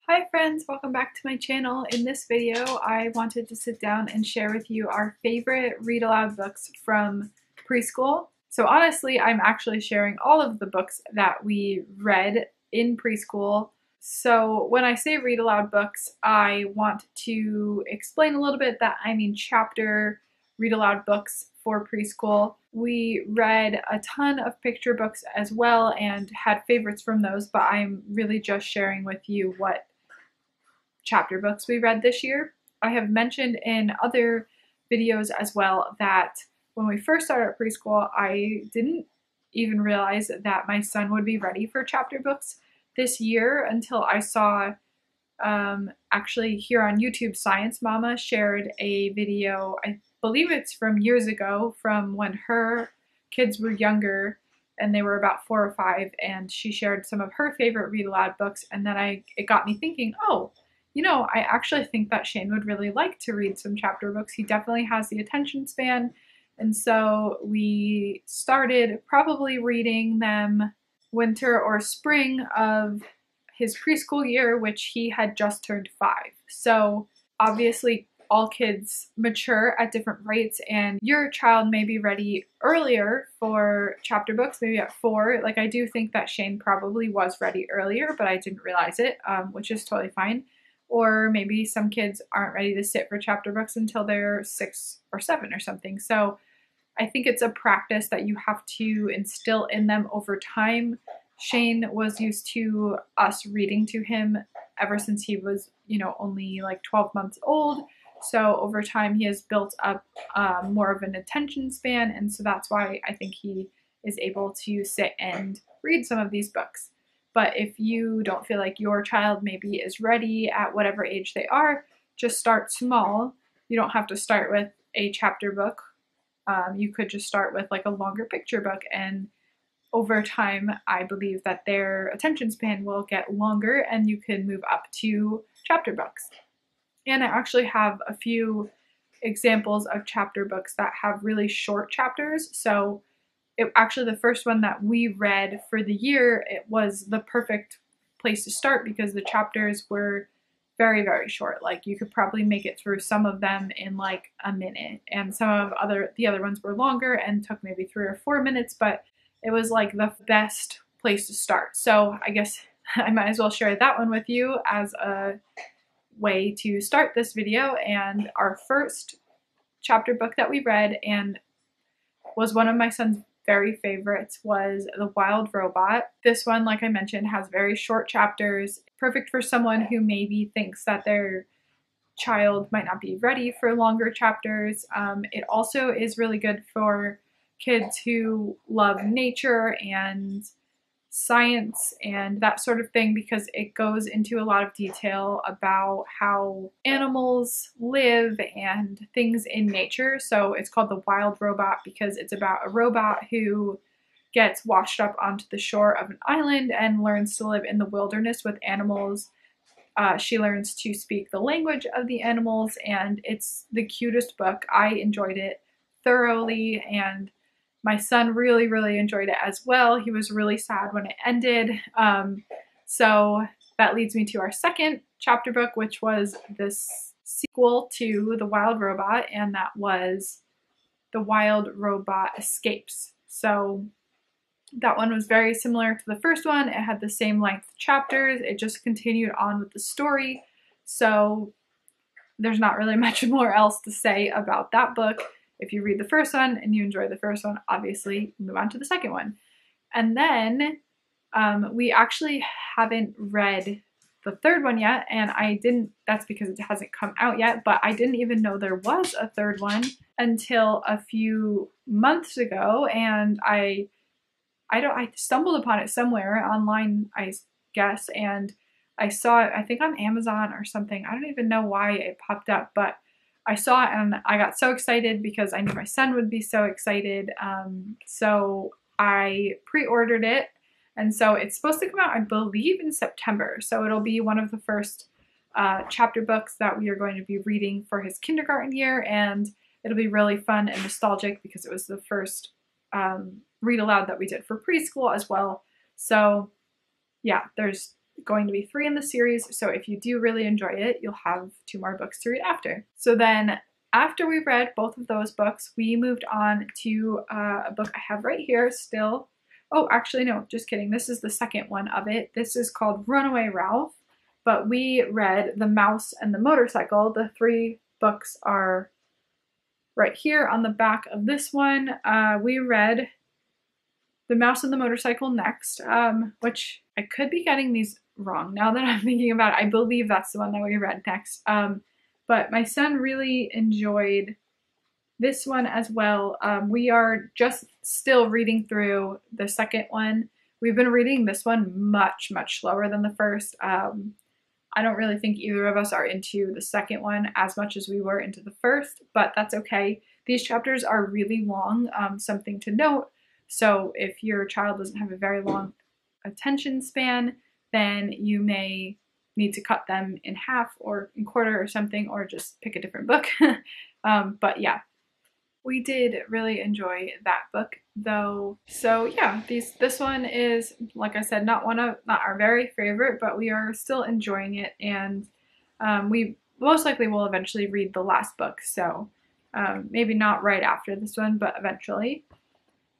Hi friends, welcome back to my channel. In this video, I wanted to sit down and share with you our favorite read aloud books from preschool. So honestly, I'm actually sharing all of the books that we read in preschool. So when I say read aloud books, I want to explain a little bit that I mean chapter read aloud books for preschool. We read a ton of picture books as well and had favorites from those, but I'm really just sharing with you what chapter books we read this year. I have mentioned in other videos as well that when we first started preschool, I didn't even realize that my son would be ready for chapter books this year until I saw actually here on YouTube, Science Mama shared a video, I believe it's from years ago, from when her kids were younger and they were about 4 or 5, and she shared some of her favorite read aloud books, and then it got me thinking, oh, you know, I actually think that Shane would really like to read some chapter books. He definitely has the attention span. And so we started probably reading them winter or spring of his preschool year, which he had just turned 5. So obviously all kids mature at different rates, and your child may be ready earlier for chapter books, maybe at 4. Like, I do think that Shane probably was ready earlier, but I didn't realize it, which is totally fine. Or maybe some kids aren't ready to sit for chapter books until they're 6 or 7 or something. So I think it's a practice that you have to instill in them over time. Shane was used to us reading to him ever since he was, only like 12 months old. So over time he has built up more of an attention span, and so that's why I think he is able to sit and read some of these books. But if you don't feel like your child maybe is ready at whatever age they are, just start small. You don't have to start with a chapter book. You could just start with like a longer picture book, and over time, I believe that their attention span will get longer and you can move up to chapter books. And I actually have a few examples of chapter books that have really short chapters. So actually the first one that we read for the year, it was the perfect place to start because the chapters were very, very short. Like, you could probably make it through some of them in like a minute, and some of the other ones were longer and took maybe 3 or 4 minutes, but it was like the best place to start. So I guess I might as well share that one with you as a way to start this video. And our first chapter book that we read, and was one of my son's very favorites, was The Wild Robot. This one, like I mentioned, has very short chapters, perfect for someone who maybe thinks that their child might not be ready for longer chapters. It also is really good for kids who love nature and science and that sort of thing, because it goes into a lot of detail about how animals live and things in nature. So it's called The Wild Robot because it's about a robot who gets washed up onto the shore of an island and learns to live in the wilderness with animals. She learns to speak the language of the animals, and it's the cutest book. I enjoyed it thoroughly, and my son really, really enjoyed it as well. He was really sad when it ended. So that leads me to our second chapter book, which was this sequel to The Wild Robot, and that was The Wild Robot Escapes. So that one was very similar to the first one. It had the same length chapters. It just continued on with the story. So there's not really much more else to say about that book. If you read the first one and you enjoy the first one, obviously move on to the second one. And then we actually haven't read the third one yet, and that's because it hasn't come out yet, but I didn't even know there was a third one until a few months ago, and I stumbled upon it somewhere online, I guess, and I saw it, I think on Amazon or something. I don't even know why it popped up, but I saw it and I got so excited because I knew my son would be so excited. So I pre-ordered it, and so it's supposed to come out, I believe, in September. So it'll be one of the first chapter books that we are going to be reading for his kindergarten year, and it'll be really fun and nostalgic because it was the first read aloud that we did for preschool as well. So yeah, there's going to be 3 in the series, so if you do really enjoy it, you'll have 2 more books to read after. So then after we read both of those books, we moved on to a book I have right here still. Oh, actually, no, just kidding. This is the second one of it. This is called Runaway Ralph, but we read The Mouse and the Motorcycle. The 3 books are right here on the back of this one. We read The Mouse and the Motorcycle next, which I could be getting these wrong now that I'm thinking about it. I believe that's the one that we read next. But my son really enjoyed this one as well. We are just still reading through the second one. We've been reading this one much, much slower than the first. I don't really think either of us are into the second one as much as we were into the first, but that's okay. These chapters are really long, something to note. So if your child doesn't have a very long attention span, then you may need to cut them in half or in quarter or something, or just pick a different book. But yeah, we did really enjoy that book though. So yeah, this one is, like I said, not our very favorite, but we are still enjoying it, and we most likely will eventually read the last book. So maybe not right after this one, but eventually.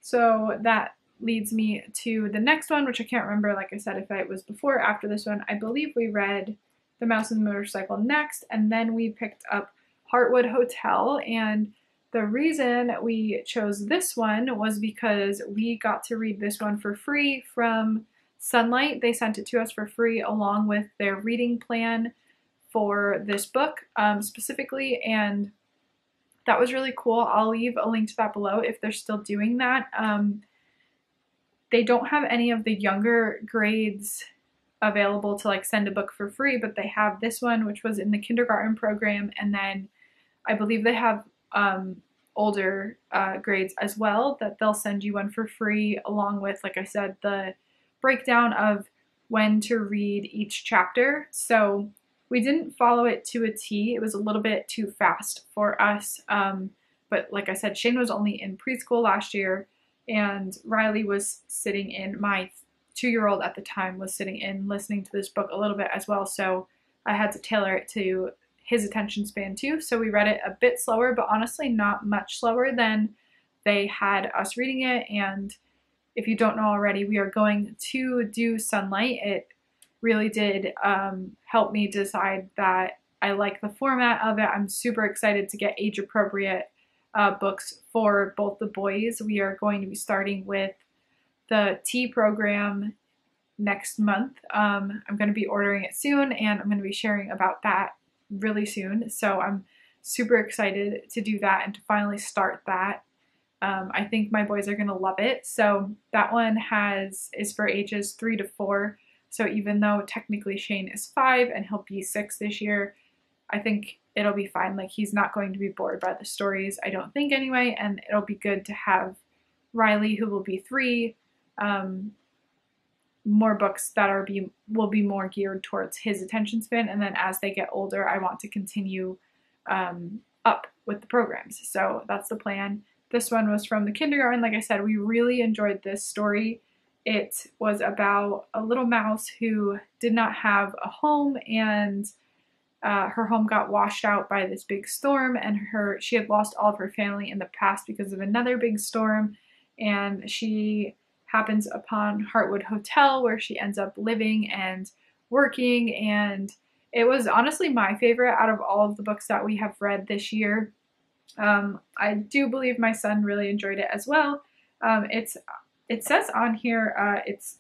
So that leads me to the next one, which I can't remember, like I said, if it was before or after this one. I believe we read The Mouse and the Motorcycle next, and then we picked up Heartwood Hotel. And the reason we chose this one was because we got to read this one for free from Sunlight. They sent it to us for free along with their reading plan for this book specifically, and that was really cool. I'll leave a link to that below if they're still doing that. They don't have any of the younger grades available to like send a book for free, but they have this one, which was in the kindergarten program, and then I believe they have older grades as well that they'll send you one for free along with, like I said, the breakdown of when to read each chapter. So we didn't follow it to a T. It was a little bit too fast for us. But like I said, Shane was only in preschool last year, and Riley was sitting in, my 2-year-old at the time was sitting in listening to this book a little bit as well. So I had to tailor it to his attention span too. So we read it a bit slower, but honestly not much slower than they had us reading it. And if you don't know already, we are going to do Sunlight. It really did help me decide that I like the format of it. I'm super excited to get age appropriate books for both the boys. We are going to be starting with the T program next month. I'm going to be ordering it soon, and I'm going to be sharing about that really soon. So I'm super excited to do that and to finally start that. I think my boys are going to love it. So that one is for ages 3 to 4. So even though technically Shane is 5 and he'll be 6 this year, I think it'll be fine. Like, he's not going to be bored by the stories, I don't think anyway, and it'll be good to have Riley, who will be 3, more books that will be more geared towards his attention span, and then as they get older, I want to continue up with the programs. So that's the plan. This one was from the kindergarten. Like I said, we really enjoyed this story. It was about a little mouse who did not have a home, and her home got washed out by this big storm, and she had lost all of her family in the past because of another big storm, and she happens upon Heartwood Hotel, where she ends up living and working, and it was honestly my favorite out of all of the books that we have read this year. I do believe my son really enjoyed it as well. It says on here it's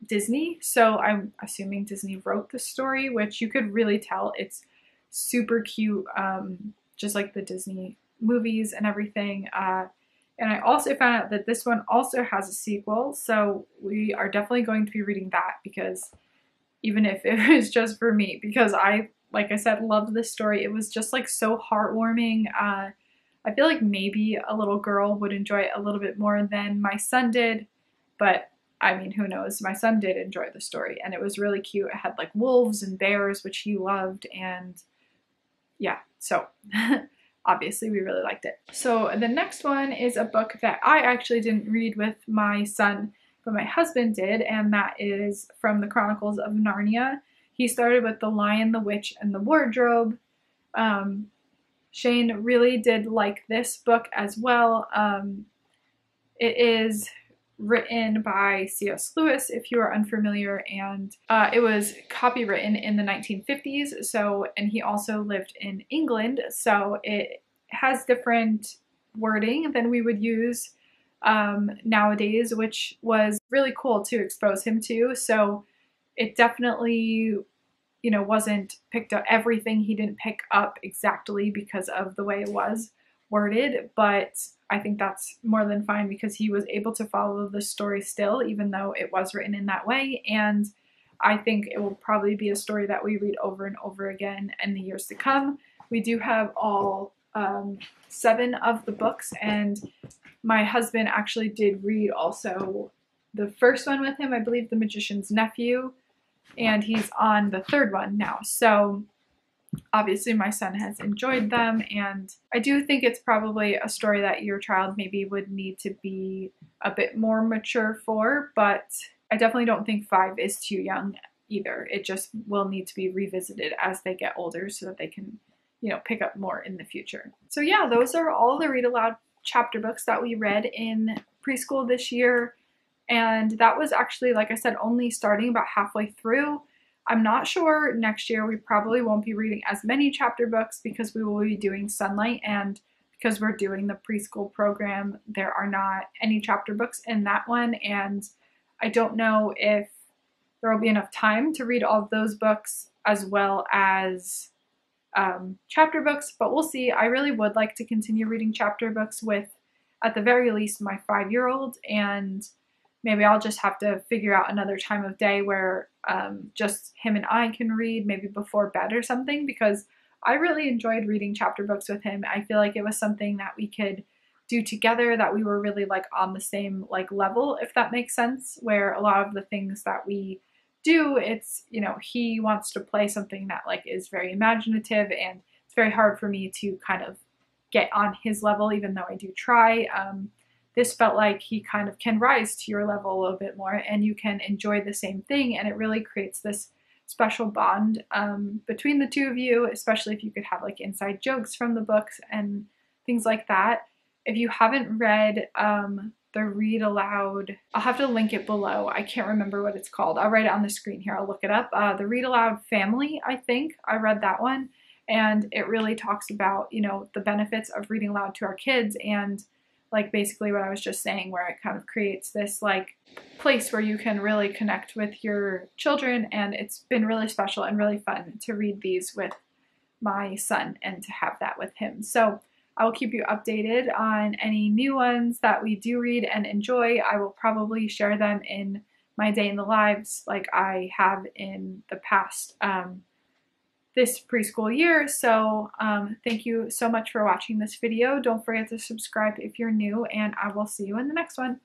Disney, so I'm assuming Disney wrote the story, which you could really tell. It's super cute, just like the Disney movies and everything. And I also found out that this one also has a sequel, so we are definitely going to be reading that, because even if it was just for me, because I, like I said, loved this story. It was just like so heartwarming. I feel like maybe a little girl would enjoy it a little bit more than my son did, but I mean, who knows? My son did enjoy the story, and it was really cute. It had like wolves and bears, which he loved, and yeah, so obviously we really liked it. So the next one is a book that I actually didn't read with my son. but my husband did, and that is from the Chronicles of Narnia. He started with The Lion, the Witch, and the Wardrobe. Shane really did like this book as well. It is written by C.S. Lewis, if you are unfamiliar, and it was copywritten in the 1950s. So, and he also lived in England, so it has different wording than we would use nowadays, which was really cool to expose him to. So it definitely, you know, wasn't picked up, everything he didn't pick up exactly because of the way it was worded, but I think that's more than fine because he was able to follow the story still, even though it was written in that way. And I think it will probably be a story that we read over and over again in the years to come. We do have all 7 of the books, and my husband actually did read also the first one with him, I believe The Magician's Nephew, and he's on the 3rd one now. So obviously my son has enjoyed them, and I do think it's probably a story that your child maybe would need to be a bit more mature for, but I definitely don't think 5 is too young either. It just will need to be revisited as they get older so that they can, you know, pick up more in the future. So yeah, those are all the Read Aloud chapter books that we read in preschool this year. And that was actually, like I said, only starting about halfway through. I'm not sure next year we probably won't be reading as many chapter books because we will be doing Sunlight, and because we're doing the preschool program, there are not any chapter books in that one, and I don't know if there will be enough time to read all of those books as well as chapter books, but we'll see. I really would like to continue reading chapter books with, at the very least, my 5-year-old, and maybe I'll just have to figure out another time of day where just him and I can read, maybe before bed or something, because I really enjoyed reading chapter books with him. I feel like it was something that we could do together, that we were really like on the same like level, if that makes sense, where a lot of the things that we do, it's, you know, he wants to play something that like is very imaginative, and it's very hard for me to kind of get on his level, even though I do try. This felt like he kind of can rise to your level a little bit more, and you can enjoy the same thing, and it really creates this special bond between the two of you, especially if you could have like inside jokes from the books and things like that. If you haven't read the Read Aloud, I'll have to link it below. I can't remember what it's called. I'll write it on the screen here. I'll look it up. The Read Aloud Family, I think. I read that one, and it really talks about, you know, the benefits of reading aloud to our kids, and like basically what I was just saying, where it kind of creates this like place where you can really connect with your children, and it's been really special and really fun to read these with my son and to have that with him. So I will keep you updated on any new ones that we do read and enjoy. I will probably share them in my day in the lives like I have in the past this preschool year. So thank you so much for watching this video. Don't forget to subscribe if you're new, and I will see you in the next one.